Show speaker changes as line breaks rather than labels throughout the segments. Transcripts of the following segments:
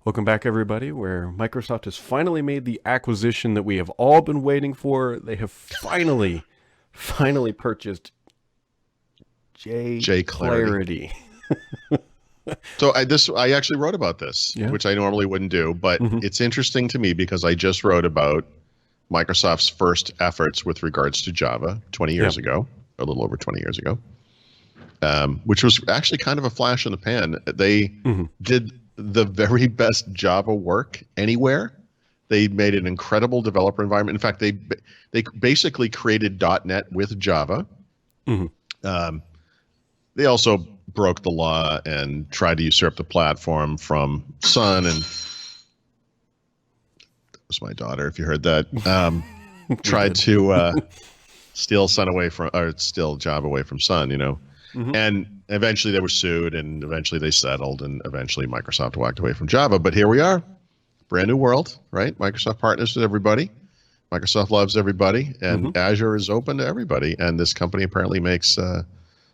Welcome back, everybody, where Microsoft has finally made the acquisition that we have all been waiting for. They have finally purchased J
Jay Clarity.
Clarity.
So I actually wrote about this,
Yeah.
which I normally wouldn't do, but
Mhm.
it's interesting to me because I just wrote about Microsoft's first efforts with regards to Java 20 years ago, a little over 20 years ago, which was actually kind of a flash in the pan. They
Mhm.
did the very best Java work anywhere. They made an incredible developer environment. In fact, they basically created .NET with Java.
Mhm.
They also broke the law and tried to usurp the platform from Sun, and that was my daughter, if you heard that. Tried to steal Sun away from, or steal Java away from Sun,
Mhm.
And eventually they were sued, and eventually they settled, and eventually Microsoft walked away from Java. But here we are, brand new world, right? Microsoft partners with everybody. Microsoft loves everybody, and Azure is open to everybody. And this company apparently makes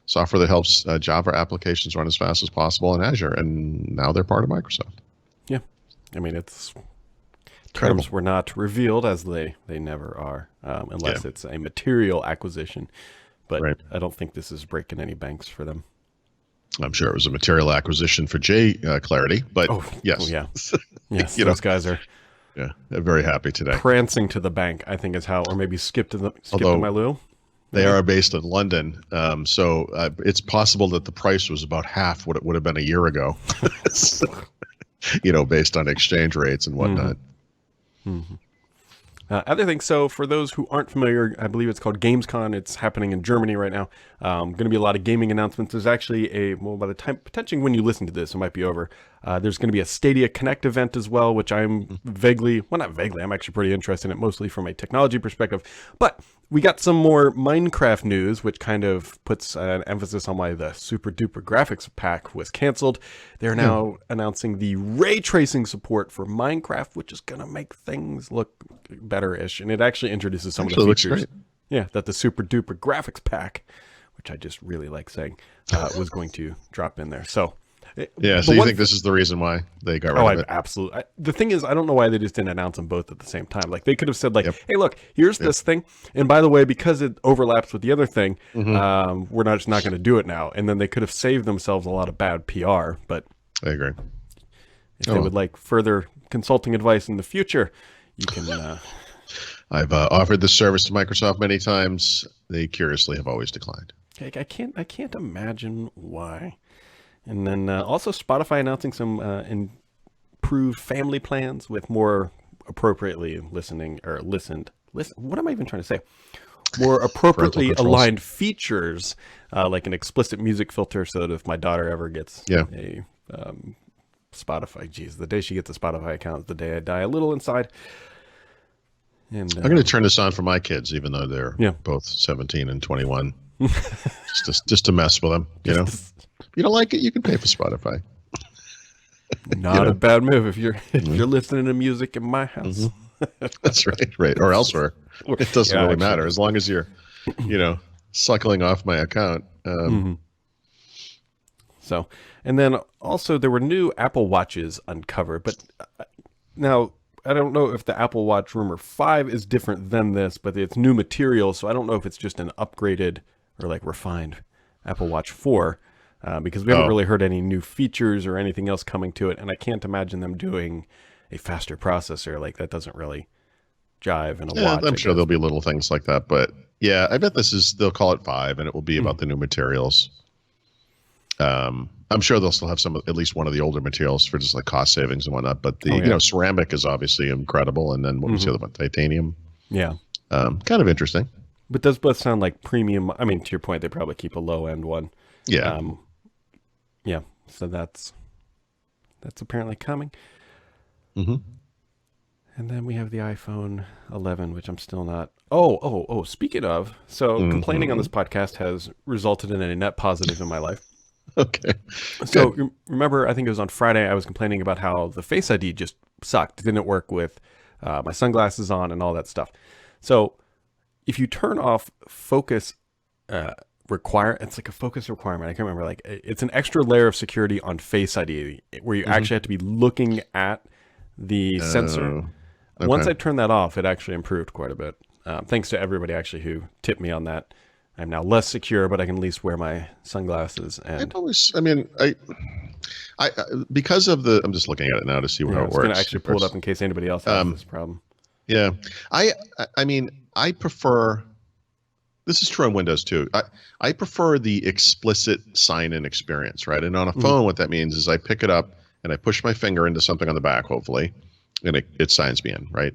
software that helps Java applications run as fast as possible in Azure, and now they're part of Microsoft.
Yeah. I mean, it's
Incredible.
terms were not revealed, as they never are, unless it's a material acquisition. But
Right.
I don't think this is breaking any banks for them.
I'm sure it was a material acquisition for Jay Clarity, but yes,
yeah. Yes,
You know.
those guys are
Yeah, they're very happy today.
prancing to the bank, I think is how, or maybe skip to
Although
my Lou.
they are based in London, so it's possible that the price was about half what it would have been a year ago. Based on exchange rates and whatnot.
Other things, so for those who aren't familiar, I believe it's called Gamescom. It's happening in Germany right now. Going to be a lot of gaming announcements. There's actually by the time, potentially when you listen to this, it might be over. There's going to be a Stadia Connect event as well, which I'm not vaguely, I'm actually pretty interested in it, mostly from a technology perspective. But we got some more Minecraft news, which kind of puts an emphasis on why the super duper graphics pack was canceled. They're now announcing the ray tracing support for Minecraft, which is going to make things look better-ish. And it actually introduces some of the
Looks
features.
great.
Yeah, that the super duper graphics pack, which I just really like saying, was going to drop in there. So,
Yeah, so you think this is the reason why they got rid of it?
Absolutely. The thing is, I don't know why they just didn't announce them both at the same time. Like, they could have said, like, hey, look, here's this thing. And by the way, because it overlaps with the other thing, we're not going to do it now. And then they could have saved themselves a lot of bad PR. But
I agree.
if they would like further consulting advice in the future, you can...
I've offered this service to Microsoft many times. They curiously have always declined.
I can't imagine why. And then also Spotify announcing some improved family plans with more appropriately listened. What am I even trying to say? More appropriately aligned features, like an explicit music filter, so that if my daughter ever gets a Spotify, the day she gets a Spotify account is the day I die a little inside. And
I'm going to turn this on for my kids, even though they're both 17 and 21, just to mess with them. If you don't like it, you can pay for Spotify.
Not a bad move if you're listening to music in my house.
That's right, or elsewhere. It doesn't really matter as long as you're, suckling off my account.
So, and then also there were new Apple Watches uncovered, but now I don't know if the Apple Watch Rumor 5 is different than this, but it's new material, so I don't know if it's just an upgraded or like refined Apple Watch 4, because we haven't really heard any new features or anything else coming to it, and I can't imagine them doing a faster processor. Like, that doesn't really jive in a watch.
I'm sure there'll be little things like that, but yeah, I bet they'll call it 5, and it will be about the new materials. I'm sure they'll still have at least one of the older materials for just like cost savings and whatnot. But the ceramic is obviously incredible, and then what was the other one? Titanium.
Yeah,
kind of interesting.
But those both sound like premium. I mean, to your point, they probably keep a low end one.
Yeah.
Yeah. So that's apparently coming.
Mm-hmm.
And then we have the iPhone 11, which I'm still not. Oh. Speaking of, complaining on this podcast has resulted in a net positive in my life.
Okay.
So remember, I think it was on Friday, I was complaining about how the Face ID just sucked. It didn't work with my sunglasses on and all that stuff. So if you turn off focus it's like a focus requirement. I can't remember. Like it's an extra layer of security on Face ID where you actually have to be looking at the sensor.
Okay.
Once I turned that off, it actually improved quite a bit. Thanks to everybody actually who tipped me on that. I'm now less secure, but I can at least wear my sunglasses. And
I because of the, I'm just looking at it now to see how it works. I'm
going to actually pull it up in case anybody else has this problem.
Yeah. I mean, I prefer, this is true on Windows too. I prefer the explicit sign-in experience, right? And on a phone, what that means is I pick it up and I push my finger into something on the back, hopefully, and it signs me in, right?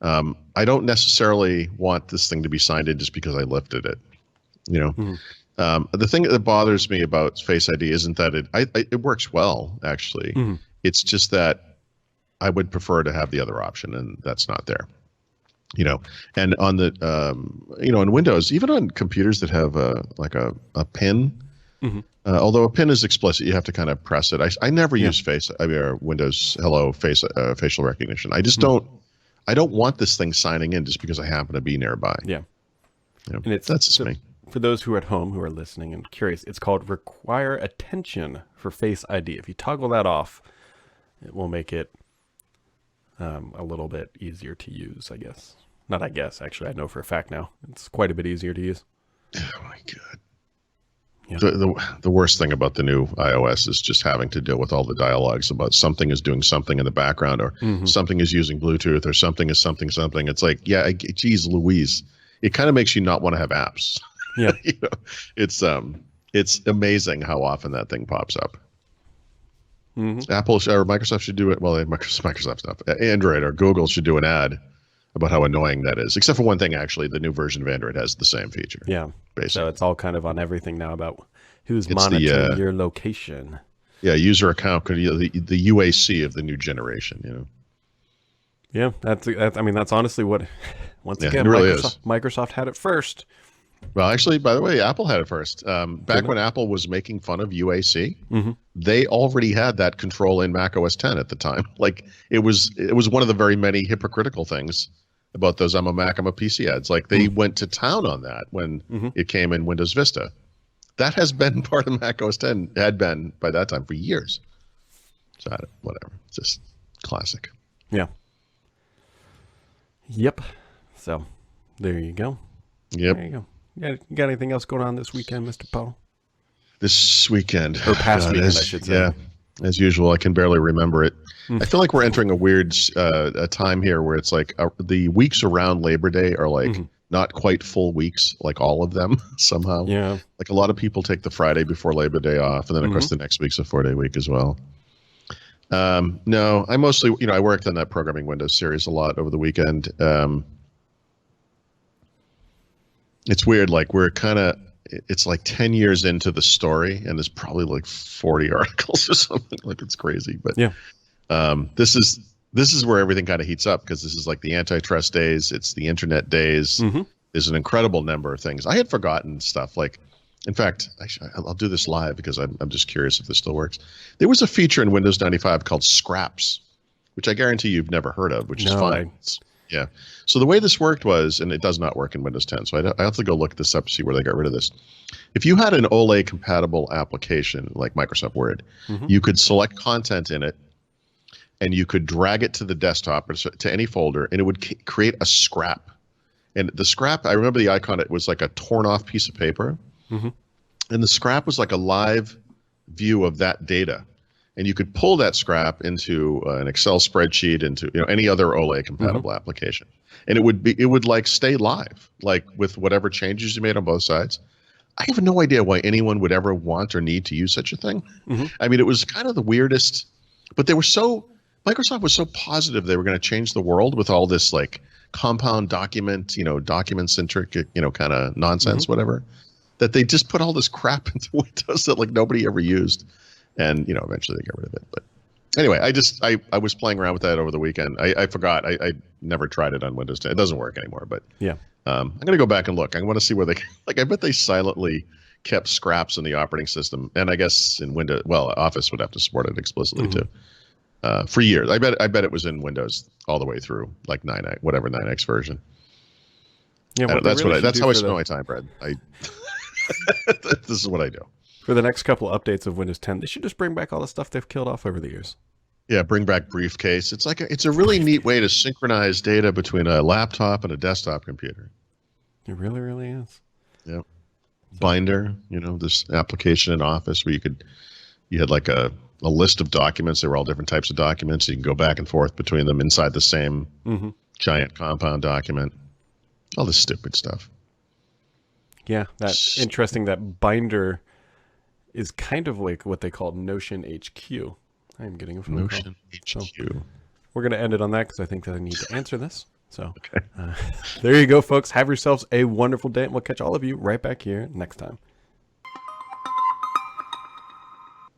I don't necessarily want this thing to be signed in just because I lifted it, you know? The thing that bothers me about Face ID isn't that it works well, actually. It's just that I would prefer to have the other option, and that's not there. You know, and on the, in Windows, even on computers that have a pin, although a pin is explicit, you have to kind of press it. I never use Windows Hello facial recognition. I just don't want this thing signing in just because I happen to be nearby.
Yeah.
And
that's
just me.
For those who are at home who are listening and curious, it's called require attention for Face ID. If you toggle that off, it will make it a little bit easier to use, I guess. Not I guess, actually. I know for a fact now. It's quite a bit easier to use.
Oh, my God.
Yeah.
The worst thing about the new iOS is just having to deal with all the dialogues about something is doing something in the background, or something is using Bluetooth, or something is something. It's like, yeah, geez Louise. It kind of makes you not want to have apps.
Yeah.
It's amazing how often that thing pops up. Apple or Microsoft should do it. Well, Microsoft stuff. Android or Google should do an ad about how annoying that is. Except for one thing, actually, the new version of Android has the same feature.
Yeah.
Basically.
So it's all kind of on everything now about who's monitoring your location.
Yeah, user account could be the UAC of the new generation. You know.
Yeah, that's honestly what. Once again,
it really
Microsoft had it first.
Well, actually, by the way, Apple had it first. Back when Apple was making fun of UAC, they already had that control in Mac OS X at the time. Like it was one of the very many hypocritical things about those I'm a Mac, I'm a PC ads. Like they went to town on that when it came in Windows Vista. That has been part of Mac OS X, had been by that time for years. So whatever, just classic.
Yeah. Yep. So there you go.
Yep.
There you go. You got anything else going on this weekend, Mr. Paul?
This weekend.
Or past weekend, I should say.
Yeah. As usual, I can barely remember it. I feel like we're entering a weird a time here where it's like the weeks around Labor Day are like not quite full weeks, like all of them somehow.
Yeah.
Like a lot of people take the Friday before Labor Day off, and then of course the next week's a 4-day week as well. No, I mostly, I worked on that Programming Windows series a lot over the weekend. It's weird, like it's like 10 years into the story, and there's probably like 40 articles or something. Like it's crazy, but
yeah,
this is where everything kind of heats up, because this is like the antitrust days, it's the internet days. There's an incredible number of things. I had forgotten stuff. Like, in fact, I'll do this live because I'm just curious if this still works. There was a feature in Windows 95 called Scraps, which I guarantee you've never heard of, which is fine. Yeah. So the way this worked was, and it does not work in Windows 10, so I have to go look this up to see where they got rid of this. If you had an OLE compatible application like Microsoft Word, you could select content in it, and you could drag it to the desktop or to any folder, and it would create a scrap. And the scrap, I remember the icon, it was like a torn off piece of paper. And the scrap was like a live view of that data. And you could pull that scrap into an Excel spreadsheet, into any other OLE compatible application, and it would like stay live, like with whatever changes you made on both sides. I have no idea why anyone would ever want or need to use such a thing. I mean, it was kind of the weirdest, but Microsoft was so positive they were going to change the world with all this like compound document, document centric, kind of nonsense, whatever, that they just put all this crap into Windows that like nobody ever used. And, eventually they got rid of it. But anyway, I was playing around with that over the weekend. I forgot. I never tried it on Windows 10. It doesn't work anymore. But
yeah,
I'm going to go back and look. I want to see where I bet they silently kept scraps in the operating system. And I guess in Windows, Office would have to support it explicitly too. For years. I bet it was in Windows all the way through, like 9X, whatever 9X version.
Yeah,
that's how I spend my time, Brad. This is what I do.
For the next couple updates of Windows 10, they should just bring back all the stuff they've killed off over the years.
Yeah, bring back Briefcase. It's a really neat way to synchronize data between a laptop and a desktop computer.
It really, really is.
Yeah. Binder, this application in Office where you had like a list of documents. They were all different types of documents. You can go back and forth between them inside the same giant compound document. All this stupid stuff.
Yeah, that's interesting. That Binder is kind of like what they call Notion HQ. I am getting a phone
Notion
call.
HQ.
So we're going to end it on that because I think that I need to answer this. So
Okay.
there you go, folks. Have yourselves a wonderful day, and we'll catch all of you right back here next time.